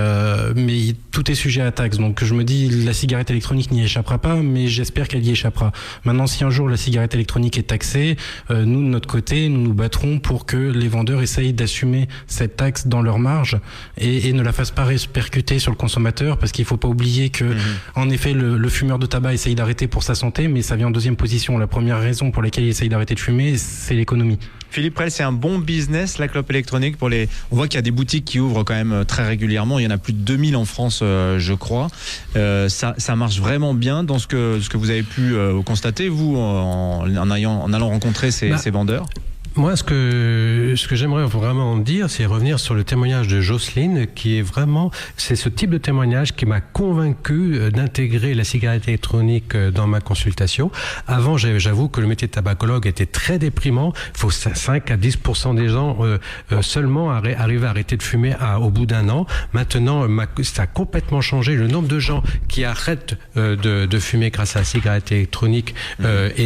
tout est sujet à taxe. Donc je me dis, la cigarette électronique n'y échappera pas, mais j'espère qu'elle y échappera. Maintenant, si un jour la cigarette électronique est taxée, nous de notre côté, nous nous battrons pour que les vendeurs essayent d'assumer cette taxe dans leur marge et ne la fassent pas répercuter sur le consommateur, parce qu'il faut pas oublier que en effet le fumeur de tabac essaye d'arrêter pour sa santé, mais ça vient en deuxième position. La première raison pour laquelle il essaye d'arrêter de fumer, c'est l'économie. Philippe Prel, c'est un bon business, la clope électronique pour les... On voit qu'il y a des boutiques qui ouvrent quand même très régulièrement. Il y en a plus de 2000 en France, je crois. Ça marche vraiment bien dans ce que vous avez pu constater, vous, en allant rencontrer ces vendeurs. Moi, ce que j'aimerais vraiment dire, c'est revenir sur le témoignage de Jocelyne, qui est vraiment, c'est ce type de témoignage qui m'a convaincu d'intégrer la cigarette électronique dans ma consultation. Avant, j'avoue que le métier de tabacologue était très déprimant. Il faut 5 à 10% des gens seulement arriver à arrêter de fumer au bout d'un an. Maintenant, ça a complètement changé. Le nombre de gens qui arrêtent de fumer grâce à la cigarette électronique,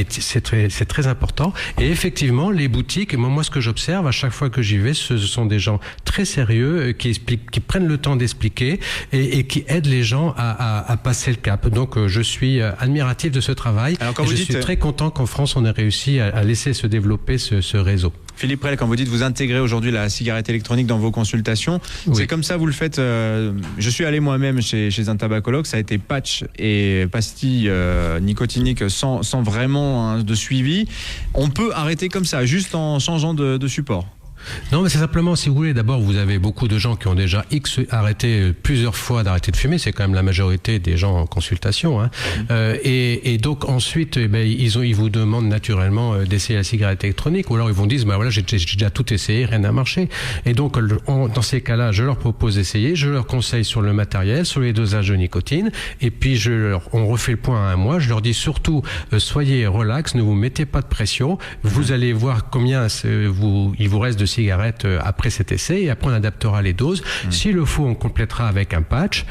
c'est très important. Et effectivement, les boutiques, et moi ce que j'observe à chaque fois que j'y vais, ce sont des gens très sérieux qui prennent le temps d'expliquer et qui aident les gens à passer le cap. Donc je suis admiratif de ce travail. Alors, je suis très content qu'en France on ait réussi à laisser se développer ce réseau. Philippe Prel, quand vous dites vous intégrez aujourd'hui la cigarette électronique dans vos consultations, c'est comme ça vous le faites. Je suis allé moi-même chez un tabacologue, ça a été patch et pastilles nicotiniques sans vraiment de suivi. On peut arrêter comme ça, juste en changeant de support. Non, mais c'est simplement, si vous voulez, d'abord, vous avez beaucoup de gens qui ont déjà arrêté plusieurs fois d'arrêter de fumer. C'est quand même la majorité des gens en consultation. Hein. Et donc, ensuite, ils vous demandent naturellement d'essayer la cigarette électronique. Ou alors, ils vont dire, voilà, j'ai déjà tout essayé, rien n'a marché. Et donc, dans ces cas-là, je leur propose d'essayer. Je leur conseille sur le matériel, sur les dosages de nicotine. Et puis, on refait le point à un mois. Je leur dis surtout, soyez relax, ne vous mettez pas de pression. Vous allez voir combien il vous reste de cigarette après cet essai, et après on adaptera les doses. S'il le faut, on complétera avec un patch,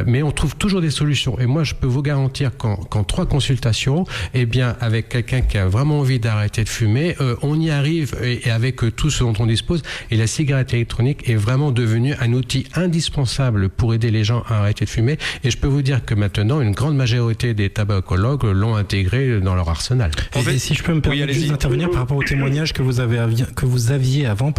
mais on trouve toujours des solutions. Et moi, je peux vous garantir qu'en 3 consultations, eh bien, avec quelqu'un qui a vraiment envie d'arrêter de fumer, on y arrive, et avec tout ce dont on dispose. Et la cigarette électronique est vraiment devenue un outil indispensable pour aider les gens à arrêter de fumer. Et je peux vous dire que maintenant, une grande majorité des tabacologues l'ont intégré dans leur arsenal. Et si je peux me permettre juste d'intervenir par rapport au témoignage que vous aviez avant,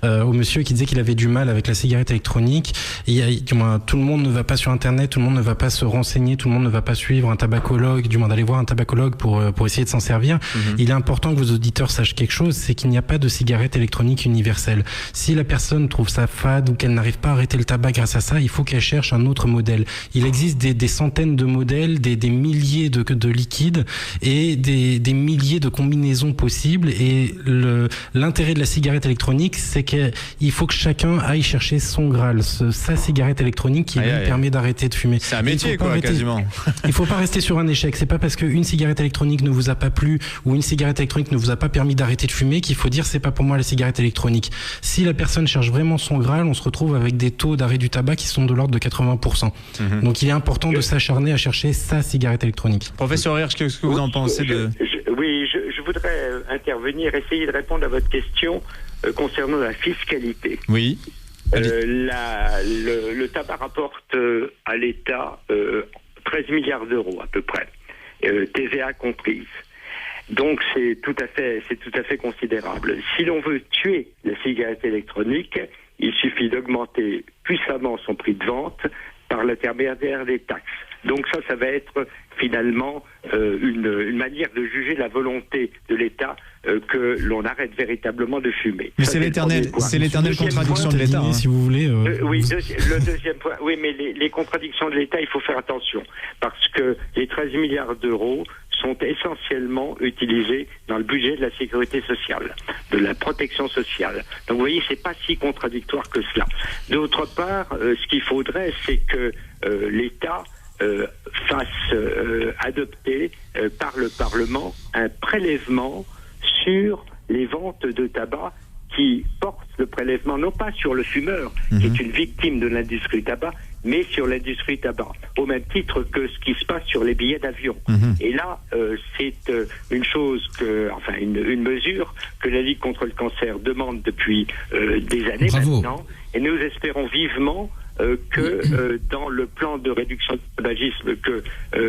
au monsieur qui disait qu'il avait du mal avec la cigarette électronique. Tout le monde ne va pas sur Internet, tout le monde ne va pas se renseigner, tout le monde ne va pas suivre un tabacologue, du moins d'aller voir un tabacologue pour essayer de s'en servir. Il est important que vos auditeurs sachent quelque chose, c'est qu'il n'y a pas de cigarette électronique universelle. Si la personne trouve ça fade ou qu'elle n'arrive pas à arrêter le tabac grâce à ça, il faut qu'elle cherche un autre modèle. Il existe des centaines de modèles, des milliers de liquides et des milliers de combinaisons possibles. Et l'intérêt de la cigarette électronique, c'est qu'il faut que chacun aille chercher son Graal, sa cigarette électronique qui lui permet d'arrêter de fumer. C'est un métier, quasiment. Il faut pas rester sur un échec. C'est pas parce qu'une cigarette électronique ne vous a pas plu ou une cigarette électronique ne vous a pas permis d'arrêter de fumer qu'il faut dire c'est pas pour moi la cigarette électronique. Si la personne cherche vraiment son Graal, on se retrouve avec des taux d'arrêt du tabac qui sont de l'ordre de 80%. Donc il est important de s'acharner à chercher sa cigarette électronique. Professeur Hirsch, qu'est-ce que vous en pensez je voudrais intervenir, essayer de répondre à votre question concernant la fiscalité. Oui. Le tabac rapporte à l'État 13 milliards d'euros à peu près, TVA comprise. Donc c'est tout à fait considérable. Si l'on veut tuer la cigarette électronique, il suffit d'augmenter puissamment son prix de vente par l'intermédiaire des taxes. Donc ça va être finalement une manière de juger la volonté de l'État que l'on arrête véritablement de fumer. Mais c'est l'éternelle contradiction de l'État. Si vous voulez. Oui, le deuxième point. Oui, mais les contradictions de l'État, il faut faire attention parce que les 13 milliards d'euros sont essentiellement utilisés dans le budget de la sécurité sociale, de la protection sociale. Donc vous voyez, c'est pas si contradictoire que cela. D'autre part, ce qu'il faudrait, c'est que l'État fasse adopter par le Parlement un prélèvement sur les ventes de tabac qui porte le prélèvement non pas sur le fumeur, qui est une victime de l'industrie tabac, mais sur l'industrie tabac, au même titre que ce qui se passe sur les billets d'avion. Et là, c'est une mesure que la Ligue contre le cancer demande depuis des années maintenant, et nous espérons vivement que dans le plan de réduction du tabagisme que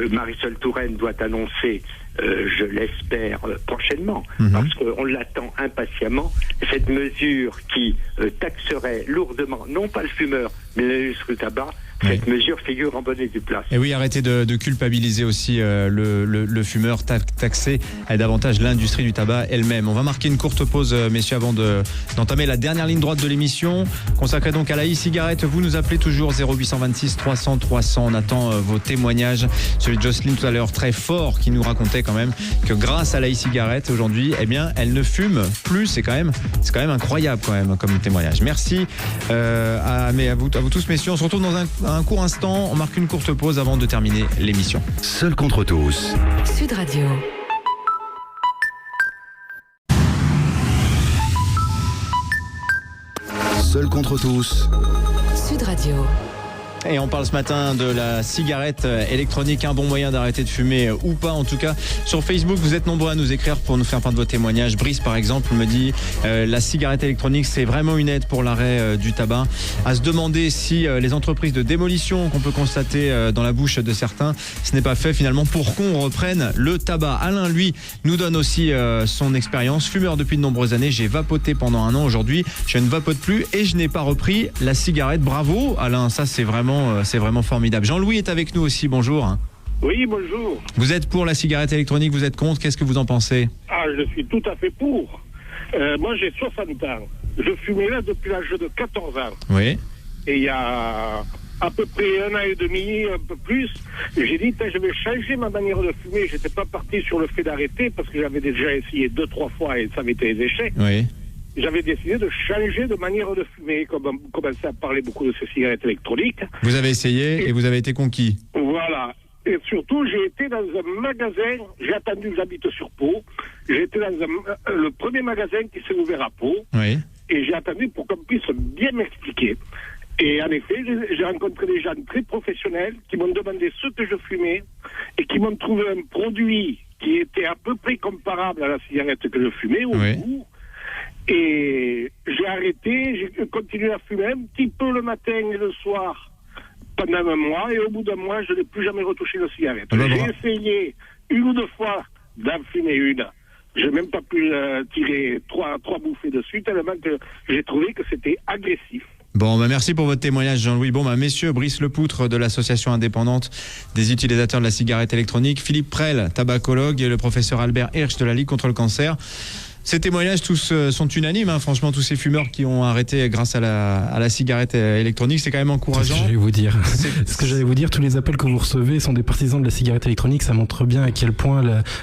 Marisol Touraine doit annoncer, je l'espère prochainement, parce qu'on l'attend impatiemment, cette mesure qui taxerait lourdement, non pas le fumeur, mais l'industrie du tabac, cette mesure figure en bonne et due place. Et oui, arrêtez de culpabiliser aussi le fumeur, taxer davantage l'industrie du tabac elle-même. On va marquer une courte pause, messieurs, avant d'entamer la dernière ligne droite de l'émission, consacrée donc à la e-cigarette. Vous nous appelez toujours 0826 300 300. On attend vos témoignages. Celui de Jocelyne tout à l'heure, très fort, qui nous racontait quand même que grâce à la e-cigarette aujourd'hui, eh bien, elle ne fume plus. C'est quand même incroyable quand même comme témoignage. Merci à vous tous, messieurs. On se retrouve dans un court instant. On marque une courte pause avant de terminer l'émission. Seul contre tous. Sud Radio. Seul contre tous. Sud Radio. Et on parle ce matin de la cigarette électronique, un bon moyen d'arrêter de fumer ou pas. En tout cas, sur Facebook, vous êtes nombreux à nous écrire pour nous faire part de vos témoignages. Brice, par exemple, me dit la cigarette électronique, c'est vraiment une aide pour l'arrêt du tabac. À se demander si les entreprises de démolition qu'on peut constater dans la bouche de certains, ce n'est pas fait finalement pour qu'on reprenne le tabac. Alain, lui, nous donne aussi son expérience. Fumeur depuis de nombreuses années, j'ai vapoté pendant 1 an. Aujourd'hui, je ne vapote plus et je n'ai pas repris la cigarette. Bravo, Alain, ça c'est vraiment formidable. Jean-Louis est avec nous aussi, bonjour. Oui, bonjour. Vous êtes pour la cigarette électronique, vous êtes contre, qu'est-ce que vous en pensez? Je suis tout à fait pour. Moi j'ai 60 ans. Je fumais là depuis l'âge de 14 ans. Oui. Et il y a à peu près 1 an et demi, un peu plus, j'ai dit je vais changer ma manière de fumer. J'étais pas parti sur le fait d'arrêter parce que j'avais déjà essayé 2-3 fois et ça avait été des échecs. Oui. J'avais décidé de changer de manière de fumer, comme on commençait à parler beaucoup de ces cigarettes électroniques. Vous avez essayé et vous avez été conquis. Voilà. Et surtout, j'ai été dans un magasin, j'ai attendu que j'habite sur Pau, j'ai été dans le premier magasin qui s'est ouvert à Pau. Oui. et j'ai attendu pour qu'on puisse bien m'expliquer. Et en effet, j'ai rencontré des gens très professionnels qui m'ont demandé ce que je fumais et qui m'ont trouvé un produit qui était à peu près comparable à la cigarette que je fumais au goût. Et j'ai arrêté, j'ai continué à fumer un petit peu le matin et le soir pendant un mois, et au bout d'un mois, je n'ai plus jamais retouché de cigarette. J'ai essayé une ou deux fois d'en fumer une. Je n'ai même pas pu tirer trois bouffées dessus, tellement que j'ai trouvé que c'était agressif. Bon, merci pour votre témoignage, Jean-Louis. Bon, messieurs, Brice Lepoutre de l'association indépendante des utilisateurs de la cigarette électronique, Philippe Prel, tabacologue, et le professeur Albert Hirsch de la Ligue contre le cancer. Ces témoignages tous sont unanimes, franchement, tous ces fumeurs qui ont arrêté grâce à la cigarette électronique, c'est quand même encourageant. Ce que j'allais vous dire, tous les appels que vous recevez sont des partisans de la cigarette électronique, ça montre bien à quel point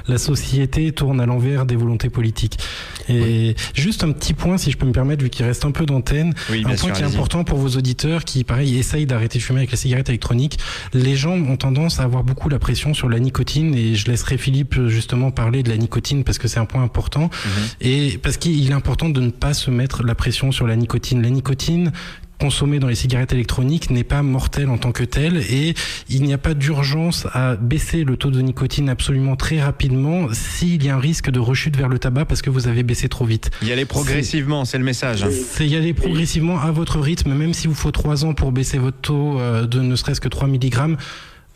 la société tourne à l'envers des volontés politiques. Et juste un petit point, si je peux me permettre, vu qu'il reste un peu d'antenne, un point qui est important pour vos auditeurs qui, pareil, essayent d'arrêter de fumer avec la cigarette électronique. Les gens ont tendance à avoir beaucoup la pression sur la nicotine, et je laisserai Philippe justement parler de la nicotine parce que c'est un point important. Et parce qu'il est important de ne pas se mettre la pression sur la nicotine. La nicotine consommée dans les cigarettes électroniques n'est pas mortelle en tant que telle, et il n'y a pas d'urgence à baisser le taux de nicotine absolument très rapidement s'il y a un risque de rechute vers le tabac parce que vous avez baissé trop vite. Y aller progressivement, c'est le message. C'est y aller progressivement à votre rythme, même s'il vous faut 3 ans pour baisser votre taux de ne serait-ce que 3 mg.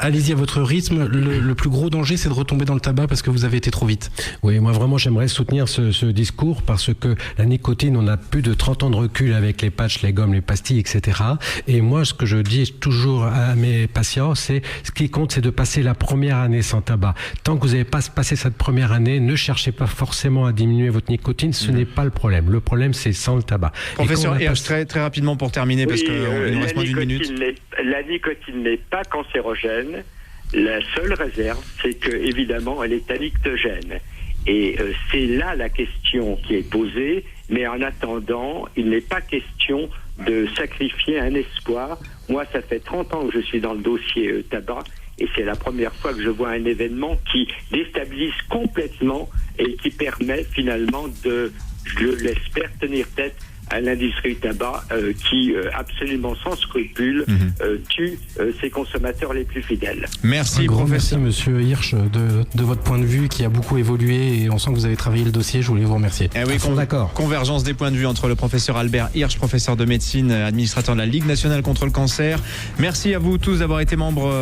Allez-y à votre rythme. Le plus gros danger, c'est de retomber dans le tabac parce que vous avez été trop vite. Oui, moi vraiment, j'aimerais soutenir ce discours parce que la nicotine, on a plus de 30 ans de recul avec les patchs, les gommes, les pastilles, etc. Et moi, ce que je dis toujours à mes patients, c'est ce qui compte, c'est de passer la première année sans tabac. Tant que vous n'avez pas passé cette première année, ne cherchez pas forcément à diminuer votre nicotine. Ce n'est pas le problème. Le problème, c'est sans le tabac. Professeur Hirsch, très rapidement pour terminer, parce qu'il nous reste moins d'une minute. La nicotine n'est pas cancérogène. La seule réserve, c'est que évidemment, elle est addictogène. Et c'est là la question qui est posée. Mais en attendant, il n'est pas question de sacrifier un espoir. Moi, ça fait 30 ans que je suis dans le dossier tabac, et c'est la première fois que je vois un événement qui déstabilise complètement et qui permet finalement de, je l'espère, tenir tête à l'industrie tabac qui, absolument sans scrupule, tue ses consommateurs les plus fidèles. Merci, professeur. Merci, monsieur Hirsch, de votre point de vue qui a beaucoup évolué, et on sent que vous avez travaillé le dossier. Je voulais vous remercier. Oui, d'accord. Convergence des points de vue entre le professeur Albert Hirsch, professeur de médecine, administrateur de la Ligue nationale contre le cancer. Merci à vous tous d'avoir été membres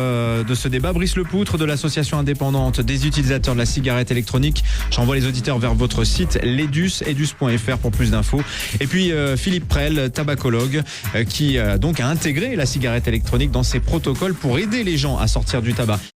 de ce débat. Brice Lepoutre de l'association indépendante des utilisateurs de la cigarette électronique. J'envoie les auditeurs vers votre site l'EDUS, edus.fr pour plus d'infos. Et puis Philippe Prel, tabacologue, qui donc a intégré la cigarette électronique dans ses protocoles pour aider les gens à sortir du tabac.